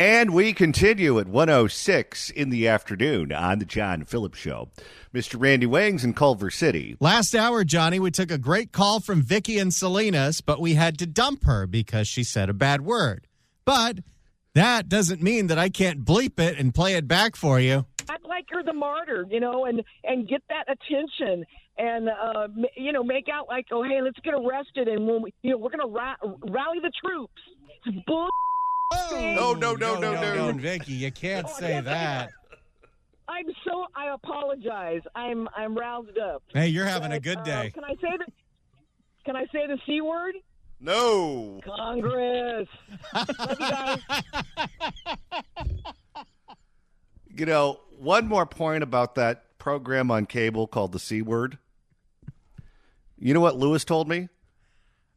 And we continue at 1:06 in the afternoon on the John Phillips Show. Mr. Randy Wangs in Culver City. Last hour, Johnny, we took a great call from Vicky in Salinas, but we had to dump her because she said a bad word. But that doesn't mean that I can't bleep it and play it back for you. Act like you're the martyr, and get that attention and, make out like, oh, hey, let's get arrested and we're going to rally the troops. It's bull. No, Vicky, you can't say that. I apologize. I'm roused up. Hey, you're having a good day. Can I say the C word? No. Congress. Love you guys. One more point about that program on cable called the C word. You know what Lewis told me?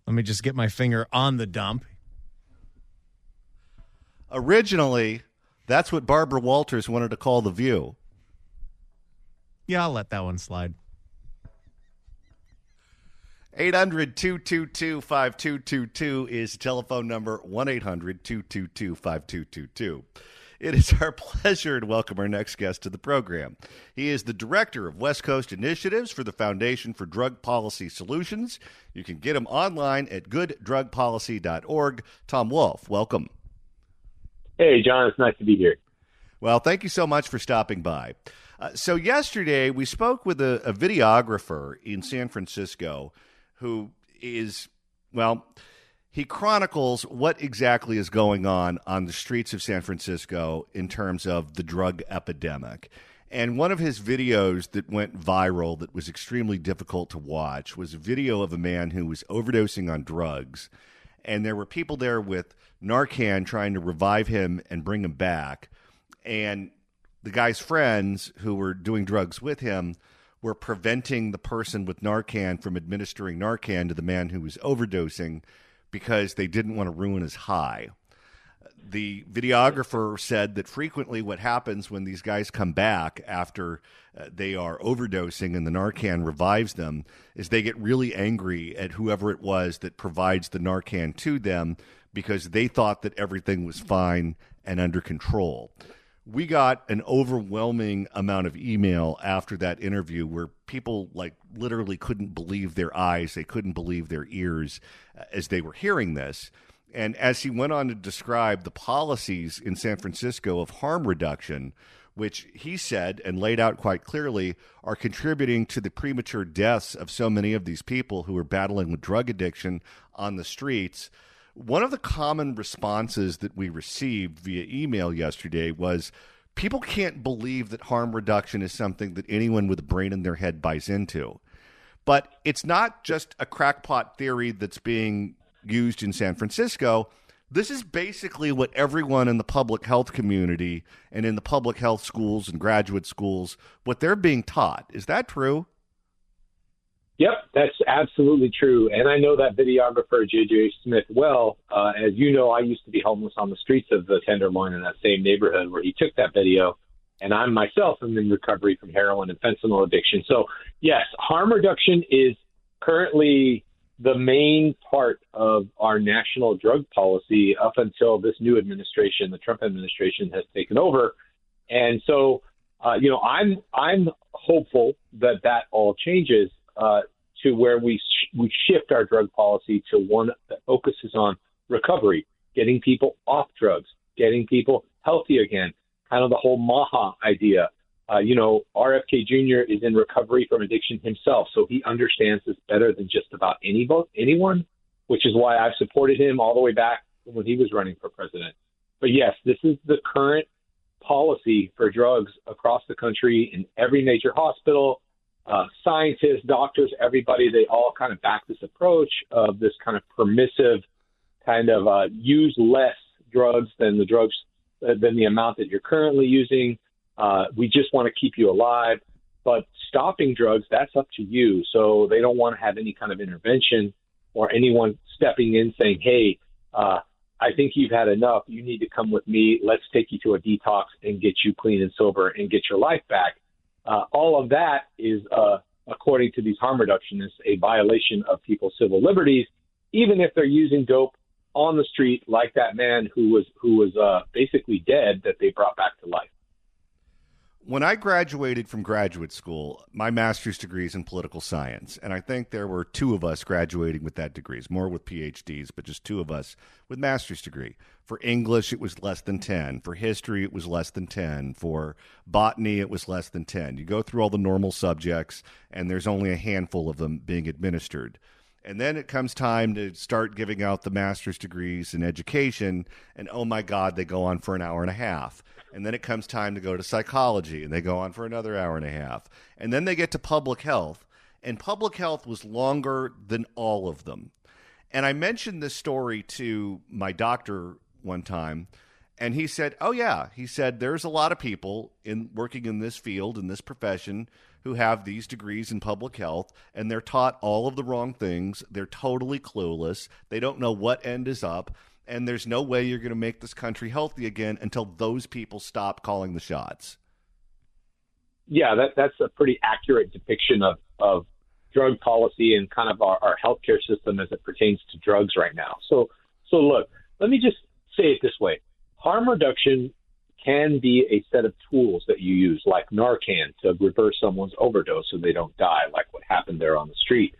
Let me just get my finger on the dump. Originally, that's what Barbara Walters wanted to call The View. Yeah, I'll let that one slide. 800-222-5222 is the telephone number, 1-800-222-5222. It is our pleasure to welcome our next guest to the program. He is the Director of West Coast Initiatives for the Foundation for Drug Policy Solutions. You can get him online at gooddrugpolicy.org. Tom Wolf, welcome. Hey, John, it's nice to be here. Well, thank you so much for stopping by. So yesterday we spoke with a videographer in San Francisco who is, he chronicles what exactly is going on the streets of San Francisco in terms of the drug epidemic. And one of his videos that went viral that was extremely difficult to watch was a video of a man who was overdosing on drugs. And there were people there with Narcan trying to revive him and bring him back. And the guy's friends who were doing drugs with him were preventing the person with Narcan from administering Narcan to the man who was overdosing because they didn't want to ruin his high. The videographer said that frequently what happens when these guys come back after they are overdosing and the Narcan revives them is they get really angry at whoever it was that provides the Narcan to them because they thought that everything was fine and under control. We got an overwhelming amount of email after that interview where people literally couldn't believe their eyes. They couldn't believe their ears as they were hearing this. And as he went on to describe the policies in San Francisco of harm reduction, which he said and laid out quite clearly are contributing to the premature deaths of so many of these people who are battling with drug addiction on the streets, one of the common responses that we received via email yesterday was people can't believe that harm reduction is something that anyone with a brain in their head buys into. But it's not just a crackpot theory that's being used in San Francisco. This is basically what everyone in the public health community and in the public health schools and graduate schools, what they're being taught. Is that true? Yep, that's absolutely true. And I know that videographer, J.J. Smith, well. As you know, I used to be homeless on the streets of the Tenderloin in that same neighborhood where he took that video. And I myself am in recovery from heroin and fentanyl addiction. So, yes, harm reduction is currently the main part of our national drug policy up until this new administration, the Trump administration, has taken over. And so, I'm hopeful that all changes to where we shift our drug policy to one that focuses on recovery, getting people off drugs, getting people healthy again, kind of the whole MAHA idea. RFK Jr. is in recovery from addiction himself, so he understands this better than just about anyone, which is why I've supported him all the way back when he was running for president. But yes, this is the current policy for drugs across the country in every major hospital. Scientists, doctors, everybody, they all kind of back this approach of this kind of permissive kind of use less drugs than the amount that you're currently using. We just want to keep you alive. But stopping drugs, that's up to you. So they don't want to have any kind of intervention or anyone stepping in saying, hey, I think you've had enough. You need to come with me. Let's take you to a detox and get you clean and sober and get your life back. All of that is, according to these harm reductionists, a violation of people's civil liberties, even if they're using dope on the street, like that man who was basically dead that they brought back to life. When I graduated from graduate school, my master's degree is in political science, and I think there were two of us graduating with that degrees, more with PhDs, but just two of us with master's degree. For English, it was less than 10. For history, it was less than 10. For botany, it was less than 10. You go through all the normal subjects, and there's only a handful of them being administered. And then it comes time to start giving out the master's degrees in education, and oh my God, they go on for an hour and a half. And then it comes time to go to psychology, and they go on for another hour and a half. And then they get to public health, and public health was longer than all of them. And I mentioned this story to my doctor one time, and he said, oh, yeah. He said, there's a lot of people working in this field, in this profession, who have these degrees in public health, and they're taught all of the wrong things. They're totally clueless. They don't know what end is up. And there's no way you're going to make this country healthy again until those people stop calling the shots. Yeah, that's a pretty accurate depiction of drug policy and kind of our healthcare system as it pertains to drugs right now. So look, let me just say it this way. Harm reduction can be a set of tools that you use, like Narcan, to reverse someone's overdose so they don't die, like what happened there on the street.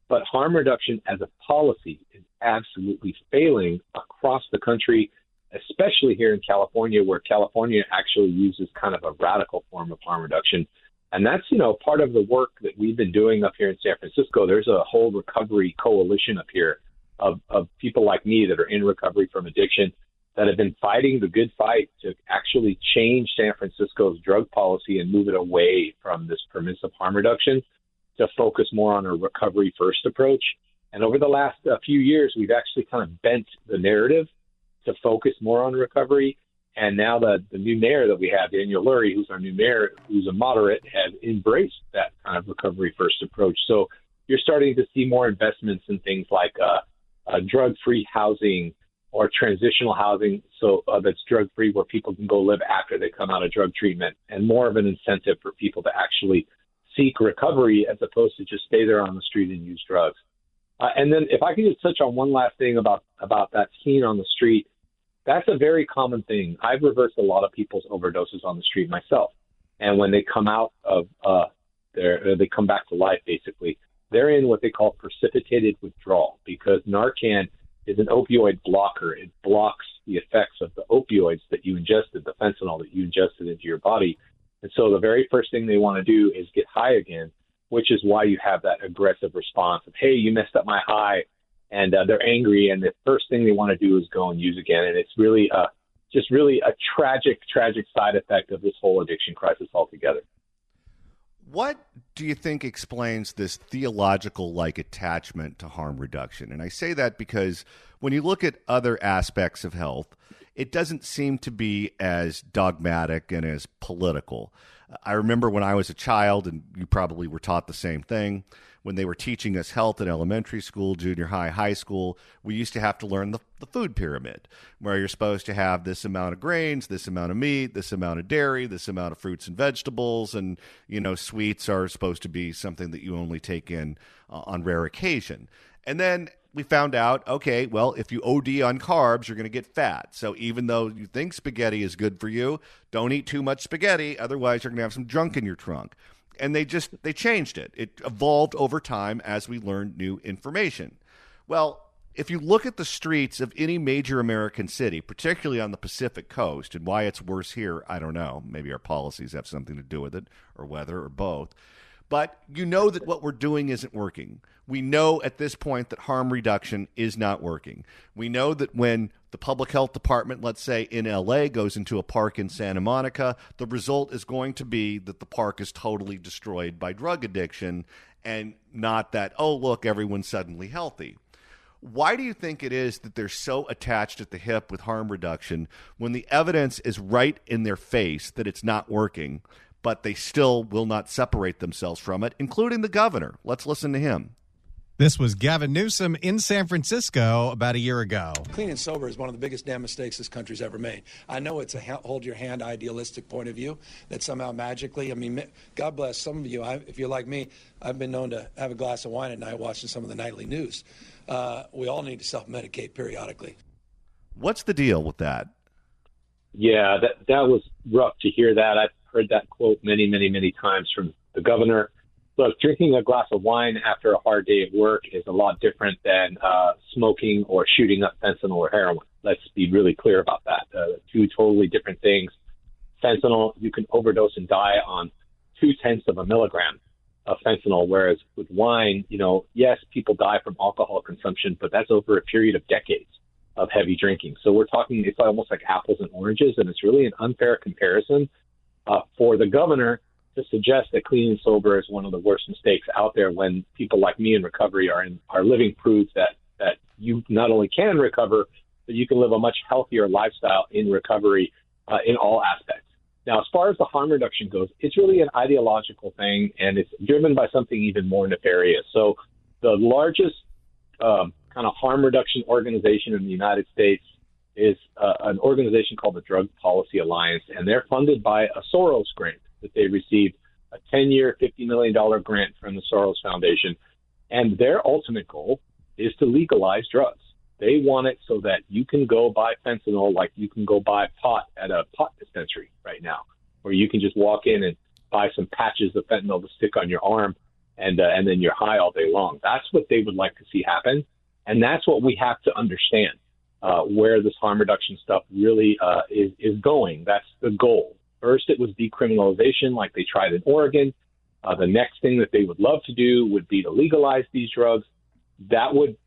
But harm reduction as a policy is absolutely failing across the country, especially here in California, where California actually uses kind of a radical form of harm reduction. And that's, part of the work that we've been doing up here in San Francisco. There's a whole recovery coalition up here of people like me that are in recovery from addiction that have been fighting the good fight to actually change San Francisco's drug policy and move it away from this permissive harm reduction to focus more on a recovery first approach. And over the last few years, we've actually kind of bent the narrative to focus more on recovery. And now the new mayor that we have, Daniel Lurie, who's our new mayor, who's a moderate, has embraced that kind of recovery first approach. So you're starting to see more investments in things like drug-free housing or transitional housing, so that's drug-free, where people can go live after they come out of drug treatment, and more of an incentive for people to actually seek recovery as opposed to just stay there on the street and use drugs. And then if I could just touch on one last thing about that teen on the street, that's a very common thing. I've reversed a lot of people's overdoses on the street myself. And when they come out of they come back to life, basically, they're in what they call precipitated withdrawal, because Narcan is an opioid blocker. It blocks the effects of the opioids that you ingested, the fentanyl that you ingested into your body. And so the very first thing they want to do is get high again, which is why you have that aggressive response of, hey, you messed up my high, and they're angry, and the first thing they want to do is go and use again. And it's really just really a tragic side effect of this whole addiction crisis altogether. What do you think explains this theological-like attachment to harm reduction? And I say that because when you look at other aspects of health, it doesn't seem to be as dogmatic and as political. I remember when I was a child, and you probably were taught the same thing, when they were teaching us health in elementary school, junior high, high school, we used to have to learn the food pyramid, where you're supposed to have this amount of grains, this amount of meat, this amount of dairy, this amount of fruits and vegetables, and, sweets are supposed to be something that you only take in on rare occasion. And then we found out, okay, well, if you OD on carbs, you're going to get fat. So even though you think spaghetti is good for you, don't eat too much spaghetti. Otherwise, you're going to have some junk in your trunk. And they changed it. It evolved over time as we learned new information. Well, if you look at the streets of any major American city, particularly on the Pacific Coast, and why it's worse here, I don't know. Maybe our policies have something to do with it, or weather, or both. But you know that what we're doing isn't working. We know at this point that harm reduction is not working. We know that when the public health department, let's say in LA, goes into a park in Santa Monica, the result is going to be that the park is totally destroyed by drug addiction, and not that, oh, look, everyone's suddenly healthy. Why do you think it is that they're so attached at the hip with harm reduction when the evidence is right in their face that it's not working, but they still will not separate themselves from it, including the governor? Let's listen to him. This was Gavin Newsom in San Francisco about a year ago. Clean and sober is one of the biggest damn mistakes this country's ever made. I know it's a hold-your-hand idealistic point of view that somehow magically, God bless some of you. If you're like me, I've been known to have a glass of wine at night watching some of the nightly news. we all need to self-medicate periodically. What's the deal with that? Yeah, that was rough to hear that. I've heard that quote many, many, many times from the governor. Look, drinking a glass of wine after a hard day at work is a lot different than smoking or shooting up fentanyl or heroin. Let's be really clear about that. Two totally different things. Fentanyl, you can overdose and die on 0.2 of a milligram of fentanyl, whereas with wine, yes, people die from alcohol consumption, but that's over a period of decades of heavy drinking. So we're talking, it's almost like apples and oranges, and it's really an unfair comparison for the governor to suggest that clean and sober is one of the worst mistakes out there when people like me in recovery are living proof that you not only can recover, but you can live a much healthier lifestyle in recovery in all aspects. Now, as far as the harm reduction goes, it's really an ideological thing, and it's driven by something even more nefarious. So the largest kind of harm reduction organization in the United States is an organization called the Drug Policy Alliance, and they're funded by a Soros grant that they received, a 10-year, $50 million grant from the Soros Foundation. And their ultimate goal is to legalize drugs. They want it so that you can go buy fentanyl like you can go buy pot at a pot dispensary right now, where you can just walk in and buy some patches of fentanyl to stick on your arm, and then you're high all day long. That's what they would like to see happen, and that's what we have to understand, where this harm reduction stuff really is going. That's the goal. First, it was decriminalization like they tried in Oregon. The next thing that they would love to do would be to legalize these drugs. That would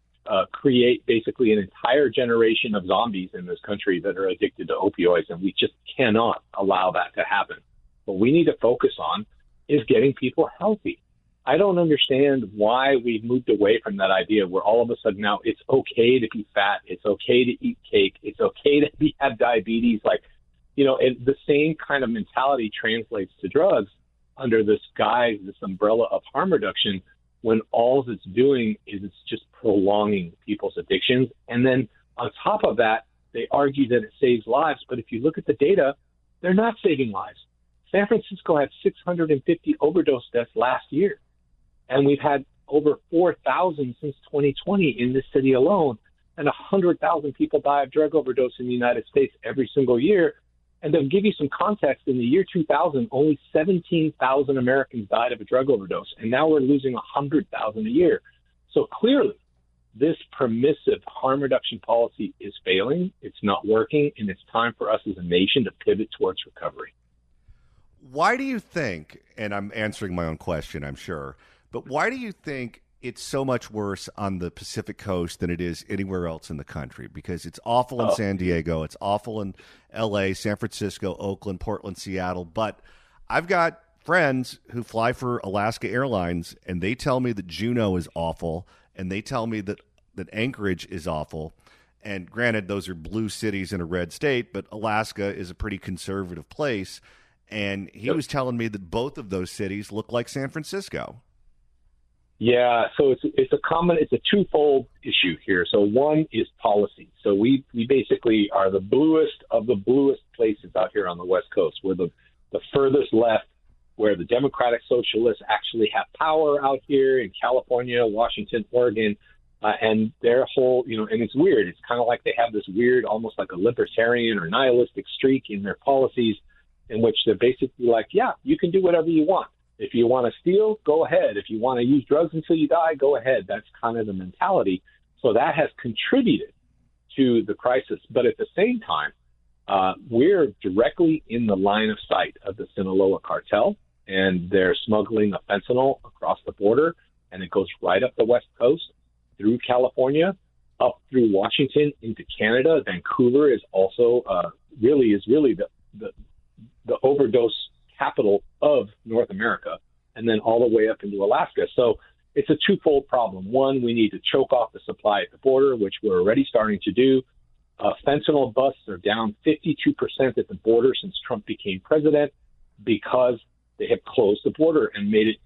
create basically an entire generation of zombies in this country that are addicted to opioids, and we just cannot allow that to happen. What we need to focus on is getting people healthy. I don't understand why we've moved away from that idea where all of a sudden now it's okay to be fat, it's okay to eat cake, it's okay to have diabetes. And the same kind of mentality translates to drugs under this guise, this umbrella of harm reduction, when all it's doing is it's just prolonging people's addictions. And then on top of that, they argue that it saves lives. But if you look at the data, they're not saving lives. San Francisco had 650 overdose deaths last year. And we've had over 4,000 since 2020 in this city alone. And 100,000 people die of drug overdose in the United States every single year. And to give you some context, in the year 2000, only 17,000 Americans died of a drug overdose, and now we're losing 100,000 a year. So clearly, this permissive harm reduction policy is failing, it's not working, and it's time for us as a nation to pivot towards recovery. Why do you think, and I'm answering my own question, I'm sure, but why do you think it's so much worse on the Pacific Coast than it is anywhere else in the country? Because it's awful in San Diego, it's awful in LA, San Francisco, Oakland, Portland, Seattle. But I've got friends who fly for Alaska Airlines, and they tell me that Juneau is awful, and they tell me that Anchorage is awful. And granted, those are blue cities in a red state, but Alaska is a pretty conservative place. And he was telling me that both of those cities look like San Francisco. Yeah, so it's a twofold issue here. So one is policy. So we basically are the bluest of the bluest places out here on the West Coast. We're the furthest left, where the Democratic Socialists actually have power out here in California, Washington, Oregon, and their whole, and it's weird. It's kind of like they have this weird, almost like a libertarian or nihilistic streak in their policies, in which they're basically like, yeah, you can do whatever you want. If you want to steal, go ahead. If you want to use drugs until you die, go ahead. That's kind of the mentality. So that has contributed to the crisis. But at the same time, we're directly in the line of sight of the Sinaloa cartel, and they're smuggling a fentanyl across the border, and it goes right up the West Coast through California, up through Washington into Canada. Vancouver is also really the overdose capital of North America, and then all the way up into Alaska. So it's a twofold problem. One, we need to choke off the supply at the border, which we're already starting to do. Fentanyl busts are down 52% at the border since Trump became president, because they have closed the border and made it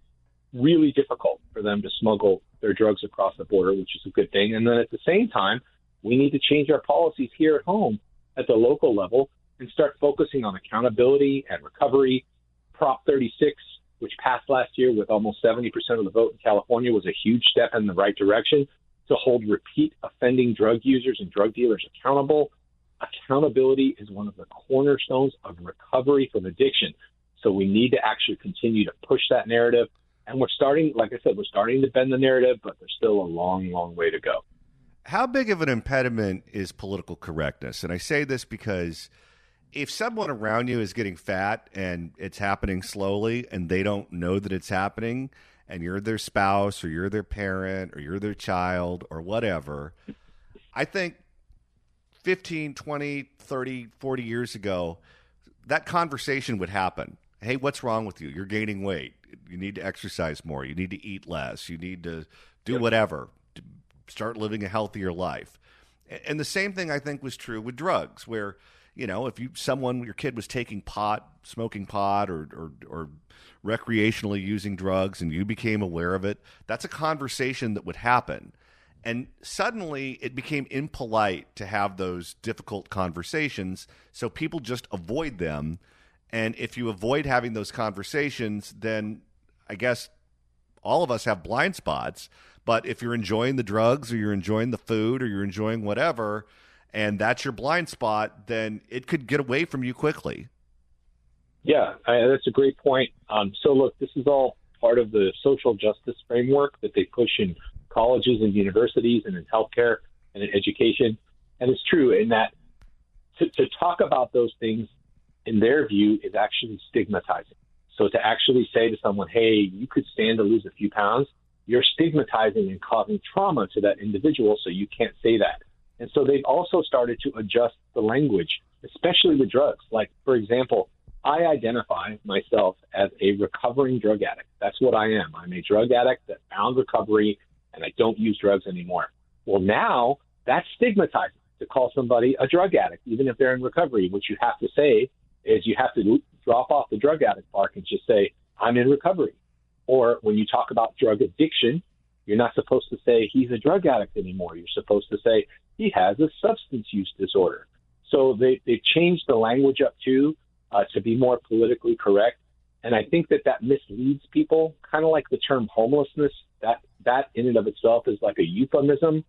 really difficult for them to smuggle their drugs across the border, which is a good thing. And then at the same time, we need to change our policies here at home at the local level and start focusing on accountability and recovery. Prop 36, which passed last year with almost 70% of the vote in California, was a huge step in the right direction to hold repeat offending drug users and drug dealers accountable. Accountability is one of the cornerstones of recovery from addiction. So we need to actually continue to push that narrative. And we're starting, like I said, we're starting to bend the narrative, but there's still a long, long way to go. How big of an impediment is political correctness? And I say this because if someone around you is getting fat and it's happening slowly and they don't know that it's happening, and you're their spouse or you're their parent or you're their child or whatever, I think 15, 20, 30, 40 years ago, that conversation would happen. Hey, what's wrong with you? You're gaining weight. You need to exercise more. You need to eat less. You need to do whatever to start living a healthier life. And the same thing I think was true with drugs, where, you know, if your kid was taking pot, smoking pot, or recreationally using drugs, and you became aware of it, that's a conversation that would happen. And suddenly it became impolite to have those difficult conversations, so people just avoid them. And if you avoid having those conversations, then I guess all of us have blind spots. But if you're enjoying the drugs or you're enjoying the food or you're enjoying whatever, and that's your blind spot, then it could get away from you quickly. Yeah, that's a great point. So look, this is all part of the social justice framework that they push in colleges and universities and in healthcare and in education. And it's true in that to talk about those things, in their view, is actually stigmatizing. So to actually say to someone, hey, you could stand to lose a few pounds, you're stigmatizing and causing trauma to that individual, so you can't say that. And so they've also started to adjust the language, especially with drugs. Like, for example, I identify myself as a recovering drug addict. That's what I am. I'm a drug addict that found recovery, and I don't use drugs anymore. Well, now that's stigmatizing to call somebody a drug addict, even if they're in recovery. What you have to say is you have to drop off the drug addict mark and just say, I'm in recovery. Or when you talk about drug addiction, you're not supposed to say he's a drug addict anymore. You're supposed to say he has a substance use disorder. So they've changed the language up too to be more politically correct. And I think that misleads people, kind of like the term homelessness. That in and of itself is like a euphemism,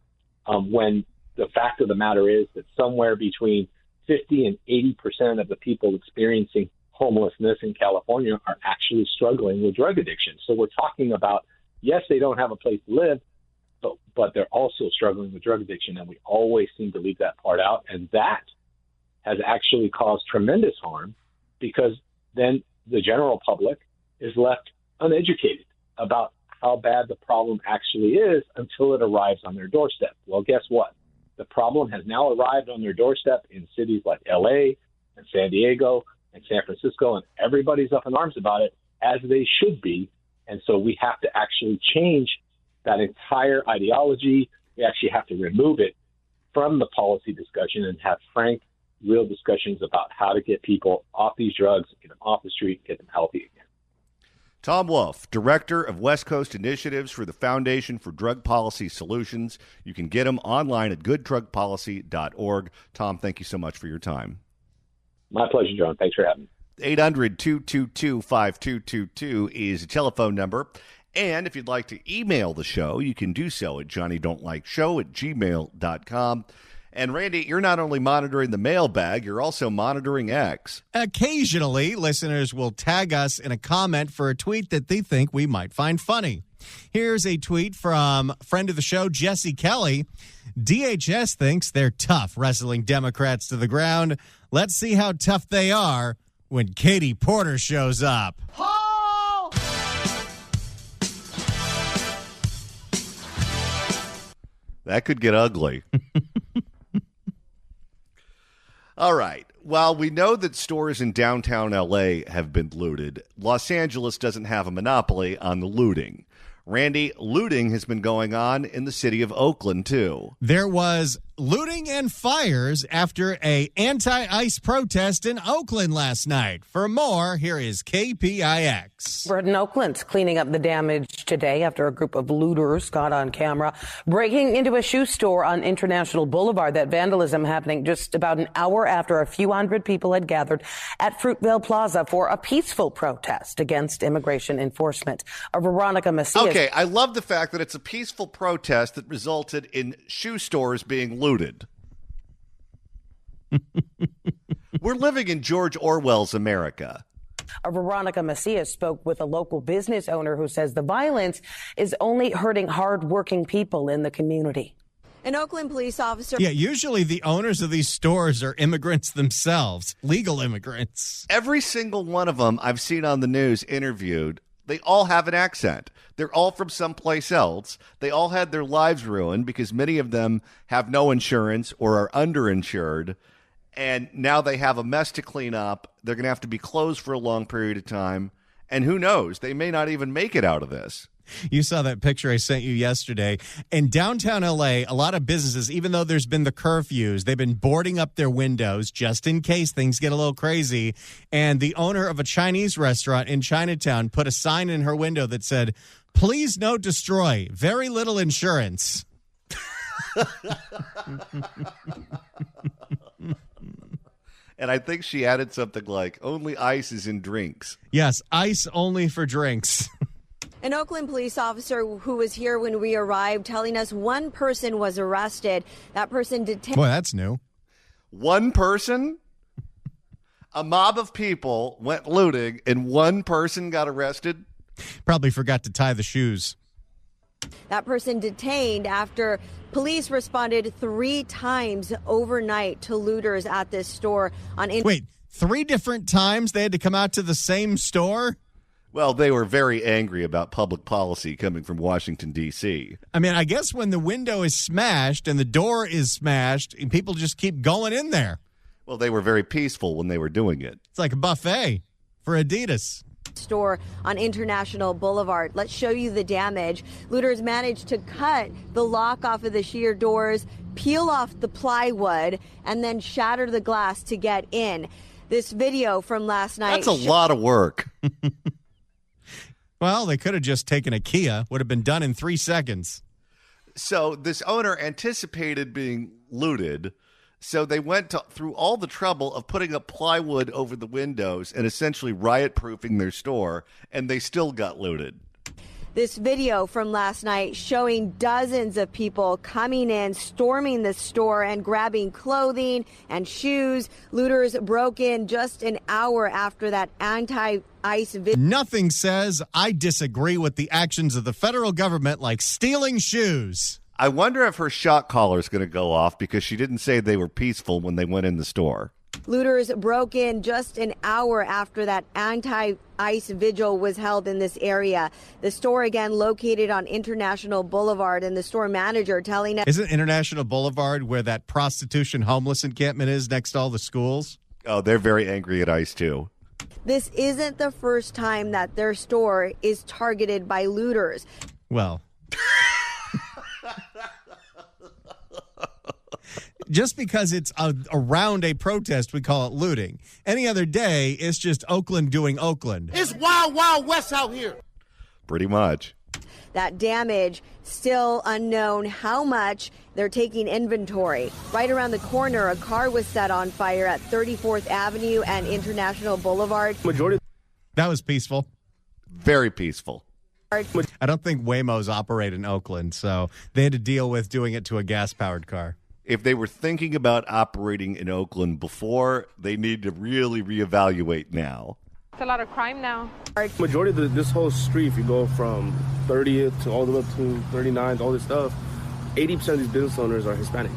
when the fact of the matter is that somewhere between 50 and 80% of the people experiencing homelessness in California are actually struggling with drug addiction. So we're talking about, yes, they don't have a place to live, but they're also struggling with drug addiction, and we always seem to leave that part out. And that has actually caused tremendous harm, because then the general public is left uneducated about how bad the problem actually is until it arrives on their doorstep. Well, guess what? The problem has now arrived on their doorstep in cities like LA and San Diego and San Francisco, and everybody's up in arms about it, as they should be. And so we have to actually change that entire ideology. We actually have to remove it from the policy discussion and have frank, real discussions about how to get people off these drugs, get them off the street, get them healthy again. Tom Wolf, Director of West Coast Initiatives for the Foundation for Drug Policy Solutions. You can get him online at gooddrugpolicy.org. Tom, thank you so much for your time. My pleasure, John. Thanks for having me. 800-222-5222 is a telephone number. And if you'd like to email the show, you can do so at johnnydon'tlikeshow@gmail.com. And Randy, you're not only monitoring the mailbag, you're also monitoring X. Occasionally, listeners will tag us in a comment for a tweet that they think we might find funny. Here's a tweet from friend of the show, Jesse Kelly. DHS thinks they're tough, wrestling Democrats to the ground. Let's see how tough they are when Katie Porter shows up. That could get ugly. All right. While we know that stores in downtown L.A. have been looted, Los Angeles doesn't have a monopoly on the looting. Randy, looting has been going on in the city of Oakland, too. There was looting and fires after a anti-ICE protest in Oakland last night. For more, here is KPIX. We're in Oakland cleaning up the damage today after a group of looters got on camera breaking into a shoe store on International Boulevard. That vandalism happening just about an hour after a few hundred people had gathered at Fruitvale Plaza for a peaceful protest against immigration enforcement. Veronica Macias. Okay, I love the fact that it's a peaceful protest that resulted in shoe stores being looted. We're living in George Orwell's America. Veronica Macias spoke with a local business owner who says the violence is only hurting hardworking people in the community. An Oakland police officer. Yeah, usually the owners of these stores are immigrants themselves, legal immigrants. Every single one of them I've seen on the news interviewed, they all have an accent. They're all from someplace else. They all had their lives ruined because many of them have no insurance or are underinsured. And now they have a mess to clean up. They're going to have to be closed for a long period of time. And who knows? They may not even make it out of this. You saw that picture I sent you yesterday. In downtown LA, a lot of businesses, even though there's been the curfews, they've been boarding up their windows just in case things get a little crazy. And the owner of a Chinese restaurant in Chinatown put a sign in her window that said, "Please no destroy, very little insurance." And I think she added something like, "Only ice is in drinks." Yes, ice only for drinks. An Oakland police officer who was here when we arrived telling us one person was arrested. That person detained. Boy, that's new. One person? A mob of people went looting and one person got arrested? Probably forgot to tie the shoes. That person detained after police responded 3 times overnight to looters at this store on. Wait, 3 different times they had to come out to the same store? Well, they were very angry about public policy coming from Washington, D.C. I mean, I guess when the window is smashed and the door is smashed, and people just keep going in there. Well, they were very peaceful when they were doing it. It's like a buffet for Adidas. Store on International Boulevard. Let's show you the damage. Looters managed to cut the lock off of the sheer doors, peel off the plywood, and then shatter the glass to get in. This video from last night. That's a lot of work. Well, they could have just taken a Kia. Would have been done in 3 seconds. So this owner anticipated being looted. So they went through all the trouble of putting up plywood over the windows and essentially riot-proofing their store, and they still got looted. This video from last night showing dozens of people coming in, storming the store and grabbing clothing and shoes. Looters broke in just an hour after that anti-ICE video. Nothing says I disagree with the actions of the federal government like stealing shoes. I wonder if her shot collar is going to go off because she didn't say they were peaceful when they went in the store. Looters broke in just an hour after that anti-ICE vigil was held in this area. The store, again, located on International Boulevard, and the store manager telling us... Isn't International Boulevard where that prostitution homeless encampment is next to all the schools? Oh, they're very angry at ICE, too. This isn't the first time that their store is targeted by looters. Well... Just because it's around a protest, we call it looting. Any other day, it's just Oakland doing Oakland. It's wild, wild west out here. Pretty much. That damage, still unknown how much. They're taking inventory. Right around the corner, a car was set on fire at 34th Avenue and International Boulevard. That was peaceful. Very peaceful. I don't think Waymos operate in Oakland, so they had to deal with doing it to a gas-powered car. If they were thinking about operating in Oakland before, they need to really reevaluate now. It's a lot of crime now. Majority of this whole street, if you go from 30th to all the way up to 39th, all this stuff, 80% of these business owners are Hispanic.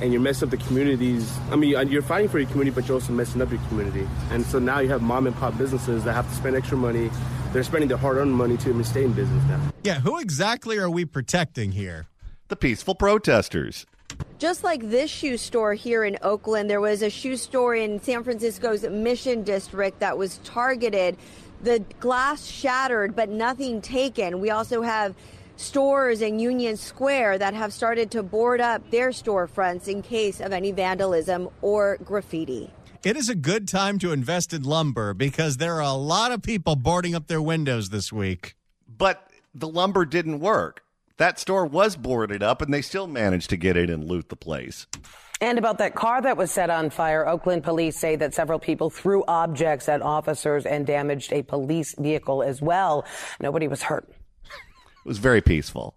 And you're messing up the communities. I mean, you're fighting for your community, but you're also messing up your community. And so now you have mom and pop businesses that have to spend extra money. They're spending their hard-earned money to even stay in business now. Yeah, who exactly are we protecting here? The peaceful protesters. Just like this shoe store here in Oakland, there was a shoe store in San Francisco's Mission District that was targeted. The glass shattered, but nothing taken. We also have stores in Union Square that have started to board up their storefronts in case of any vandalism or graffiti. It is a good time to invest in lumber because there are a lot of people boarding up their windows this week. But the lumber didn't work. That store was boarded up, and they still managed to get in and loot the place. And about that car that was set on fire, Oakland police say that several people threw objects at officers and damaged a police vehicle as well. Nobody was hurt. It was very peaceful.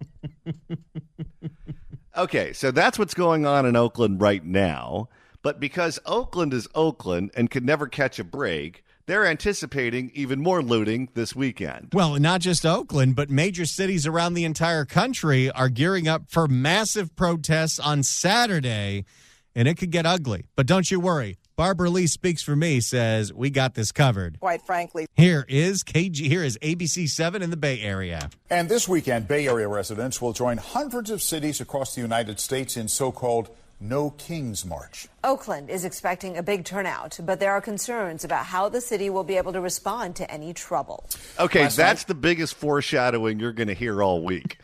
Okay, so that's what's going on in Oakland right now. But because Oakland is Oakland and can never catch a break, they're anticipating even more looting this weekend. Well, not just Oakland, but major cities around the entire country are gearing up for massive protests on Saturday, and it could get ugly. But don't you worry. Barbara Lee Speaks for Me says we got this covered. Quite frankly. Here is ABC 7 in the Bay Area. And this weekend, Bay Area residents will join hundreds of cities across the United States in so-called No Kings March. Oakland is expecting a big turnout, but there are concerns about how the city will be able to respond to any trouble. Okay, that's the biggest foreshadowing you're going to hear all week.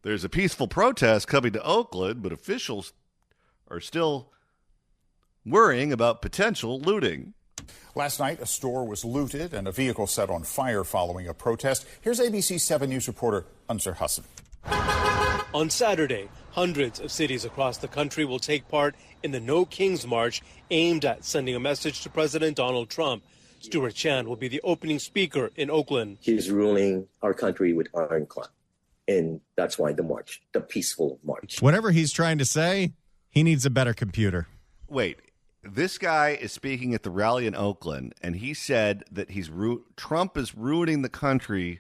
There's a peaceful protest coming to Oakland, but officials are still worrying about potential looting. Last night, a store was looted and a vehicle set on fire following a protest. Here's ABC 7 News reporter Unser Hassan. On Saturday, hundreds of cities across the country will take part in the No Kings March aimed at sending a message to President Donald Trump. Stuart Chan will be the opening speaker in Oakland. He's ruling our country with ironclad, and that's why the march, the peaceful march. Whatever he's trying to say, he needs a better computer. Wait, this guy is speaking at the rally in Oakland, and he said that Trump is ruining the country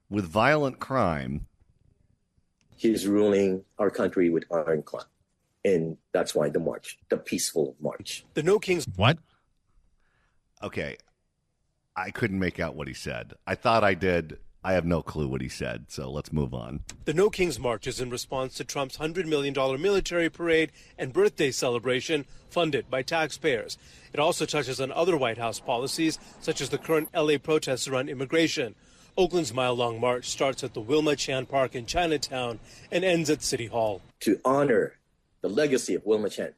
with violent crime. He's ruling our country with ironclad, and that's why the march, the peaceful march. The No Kings. What? Okay, I couldn't make out what he said. I thought I did. I have no clue what he said, so let's move on. The No Kings March is in response to Trump's $100 million military parade and birthday celebration funded by taxpayers. It also touches on other White House policies, such as the current LA protests around immigration. Oakland's mile-long march starts at the Wilma Chan Park in Chinatown and ends at City Hall. To honor the legacy of Wilma Chan,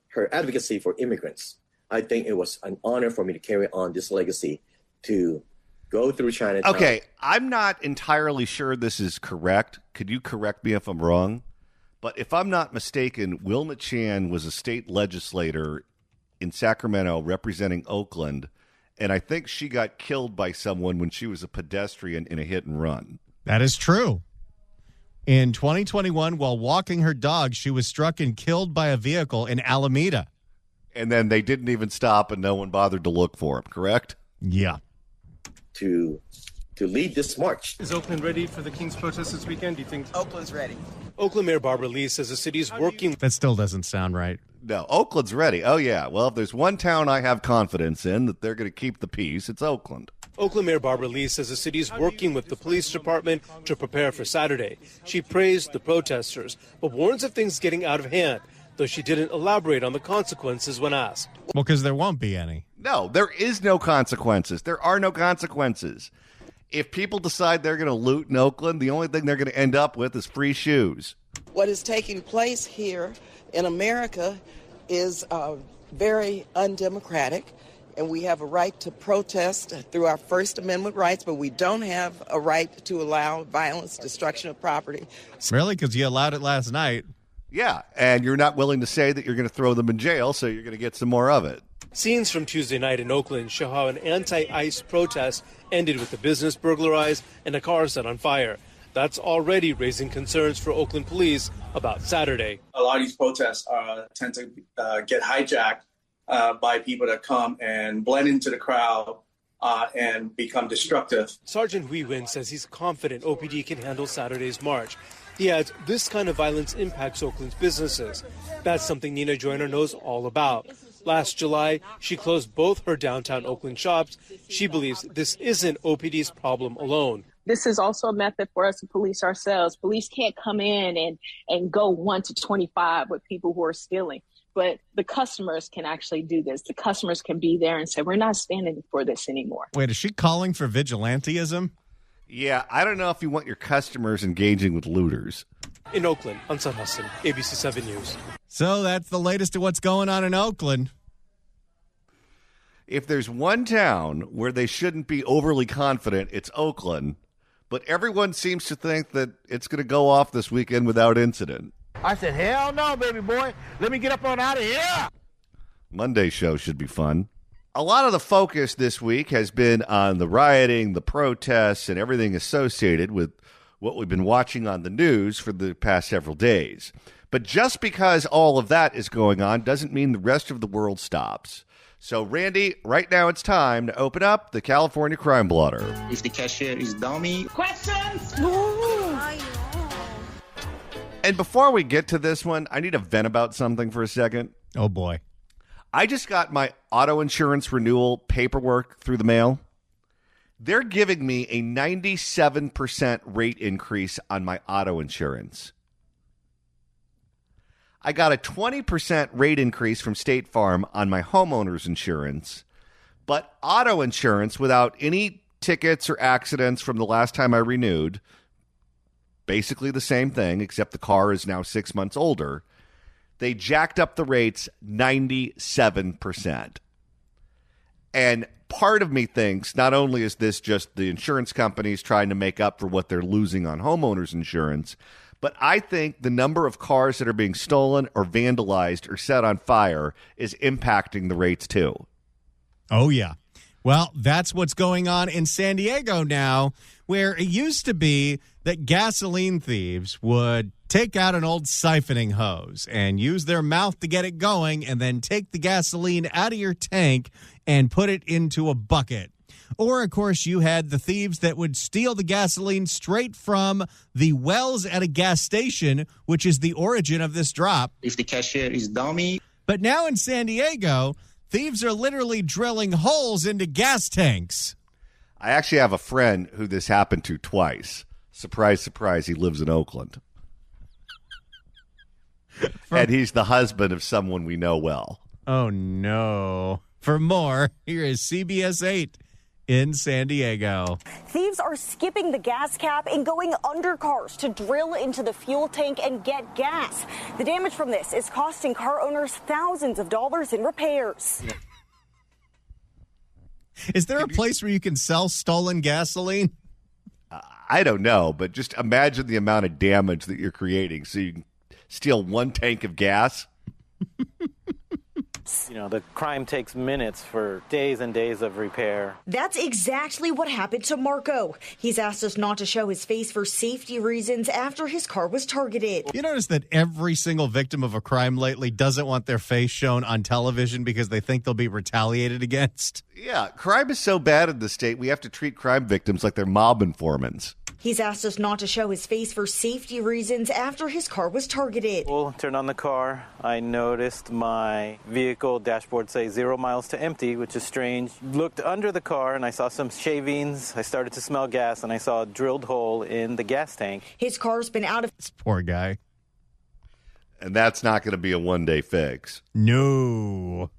her advocacy for immigrants, I think it was an honor for me to carry on this legacy, to go through Chinatown. Okay, I'm not entirely sure this is correct. Could you correct me if I'm wrong? But if I'm not mistaken, Wilma Chan was a state legislator in Sacramento representing Oakland, and I think she got killed by someone when she was a pedestrian in a hit and run. That is true. In 2021, while walking her dog, she was struck and killed by a vehicle in Alameda. And then they didn't even stop, and no one bothered to look for him, correct? Yeah. To lead this march. Is Oakland ready for the King's protest this weekend, do you think? Oakland's ready. Oakland Mayor Barbara Lee says the city is working. That still doesn't sound right. No, Oakland's ready. Oh, yeah. Well, if there's one town I have confidence in that they're going to keep the peace, it's Oakland. Oakland Mayor Barbara Lee says the city is working with the police department to prepare for Saturday. She praised the protesters, but warns of things getting out of hand, though she didn't elaborate on the consequences when asked. Well, because there won't be any. No, there is no consequences. There are no consequences. If people decide they're going to loot in Oakland, the only thing they're going to end up with is free shoes. What is taking place here in America is very undemocratic, and we have a right to protest through our First Amendment rights, but we don't have a right to allow violence, destruction of property. Really? Because you allowed it last night. Yeah, and you're not willing to say that you're going to throw them in jail, so you're going to get some more of it. Scenes from Tuesday night in Oakland show how an anti-ICE protest ended with a business burglarized and a car set on fire. That's already raising concerns for Oakland police about Saturday. A lot of these protests tend to get hijacked by people that come and blend into the crowd and become destructive. Sergeant Hui Win says he's confident OPD can handle Saturday's march. He adds this kind of violence impacts Oakland's businesses. That's something Nina Joyner knows all about. Last July, she closed both her downtown Oakland shops. She believes this isn't OPD's problem alone. This is also a method for us to police ourselves. Police can't come in and go 1 to 25 with people who are stealing. But the customers can actually do this. The customers can be there and say, we're not standing for this anymore. Wait, is she calling for vigilantism? Yeah, I don't know if you want your customers engaging with looters. In Oakland, Ansar Hassan, ABC 7 News. So that's the latest of what's going on in Oakland. If there's one town where they shouldn't be overly confident, it's Oakland. But everyone seems to think that it's going to go off this weekend without incident. I said, hell no, baby boy. Let me get up on out of here. Monday's show should be fun. A lot of the focus this week has been on the rioting, the protests, and everything associated with what we've been watching on the news for the past several days. But just because all of that is going on doesn't mean the rest of the world stops. So, Randy, right now it's time to open up the California Crime Blotter. If the cashier is dummy. Questions? And before we get to this one, I need to vent about something for a second. Oh, boy. I just got my auto insurance renewal paperwork through the mail. They're giving me a 97% rate increase on my auto insurance. I got a 20% rate increase from State Farm on my homeowner's insurance, but auto insurance without any tickets or accidents from the last time I renewed, basically the same thing, except the car is now 6 months older. They jacked up the rates 97%. And part of me thinks not only is this just the insurance companies trying to make up for what they're losing on homeowners insurance, but I think the number of cars that are being stolen or vandalized or set on fire is impacting the rates too. Oh, yeah. Well, that's what's going on in San Diego now, where it used to be that gasoline thieves would take out an old siphoning hose and use their mouth to get it going and then take the gasoline out of your tank and put it into a bucket. Or, of course, you had the thieves that would steal the gasoline straight from the wells at a gas station, which is the origin of this drop. If the cashier is dummy. But now in San Diego, thieves are literally drilling holes into gas tanks. I actually have a friend who this happened to twice. Surprise, surprise, he lives in Oakland. And he's the husband of someone we know well. Oh, no. For more, here is CBS 8 in San Diego. Thieves are skipping the gas cap and going under cars to drill into the fuel tank and get gas. The damage from this is costing car owners thousands of dollars in repairs. Is there a place where you can sell stolen gasoline? I don't know, but just imagine the amount of damage that you're creating. So you can steal one tank of gas. You know, the crime takes minutes for days and days of repair. That's exactly what happened to Marco. He's asked us not to show his face for safety reasons after his car was targeted. You notice that every single victim of a crime lately doesn't want their face shown on television because they think they'll be retaliated against? Yeah, crime is so bad in the state, we have to treat crime victims like they're mob informants. He's asked us not to show his face for safety reasons after his car was targeted. Turned on the car. I noticed my vehicle dashboard say 0 miles to empty, which is strange. Looked under the car and I saw some shavings. I started to smell gas and I saw a drilled hole in the gas tank. His car's been out of... This poor guy. And that's not going to be a one-day fix. No.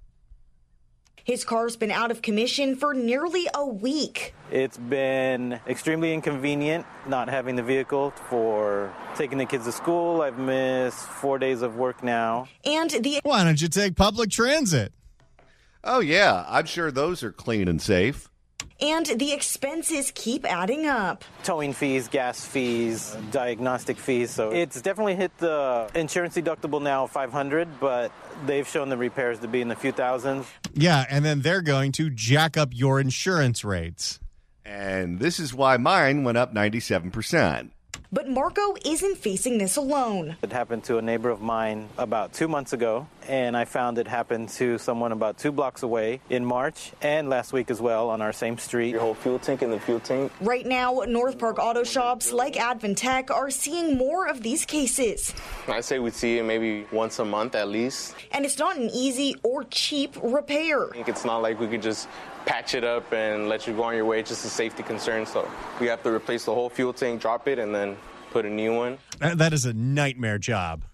His car's been out of commission for nearly a week. It's been extremely inconvenient not having the vehicle for taking the kids to school. I've missed 4 days of work now. And why don't you take public transit? Oh, yeah. I'm sure those are clean and safe. And the expenses keep adding up. Towing fees, gas fees, diagnostic fees. So it's definitely hit the insurance deductible now, $500, but they've shown the repairs to be in the few thousands. Yeah, and then they're going to jack up your insurance rates. And this is why mine went up 97%. But Marco isn't facing this alone. It happened to a neighbor of mine about 2 months ago, and I found it happened to someone about 2 blocks away in March and last week as well on our same street. Your whole fuel tank in the fuel tank. Right now, North Park auto shops like Advantech are seeing more of these cases. I say we see it maybe once a month at least. And it's not an easy or cheap repair. It's not like we could just patch it up and let you go on your way. It's just a safety concern. So we have to replace the whole fuel tank, drop it, and then put a new one. That is a nightmare job.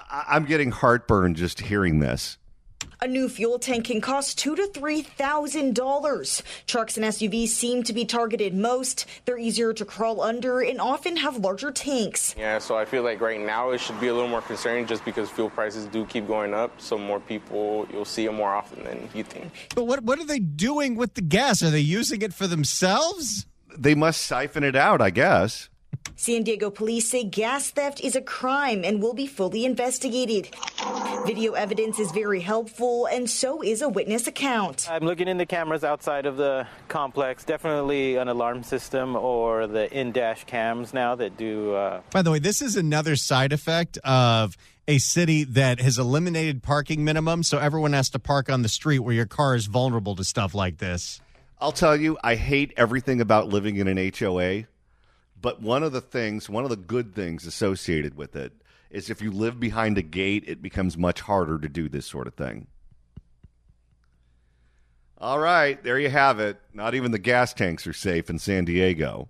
I'm getting heartburn just hearing this. A new fuel tank can cost $2,000 to $3,000. Trucks and SUVs seem to be targeted most. They're easier to crawl under and often have larger tanks. Yeah, so I feel like right now it should be a little more concerning just because fuel prices do keep going up. So more people, you'll see them more often than you think. But what are they doing with the gas? Are they using it for themselves? They must siphon it out, I guess. San Diego police say gas theft is a crime and will be fully investigated. Video evidence is very helpful, and so is a witness account. I'm looking in the cameras outside of the complex. Definitely an alarm system or the in-dash cams now that do... By the way, this is another side effect of a city that has eliminated parking minimums, so everyone has to park on the street where your car is vulnerable to stuff like this. I'll tell you, I hate everything about living in an HOA. But one of the good things associated with it is if you live behind a gate, it becomes much harder to do this sort of thing. All right, there you have it. Not even the gas tanks are safe in San Diego.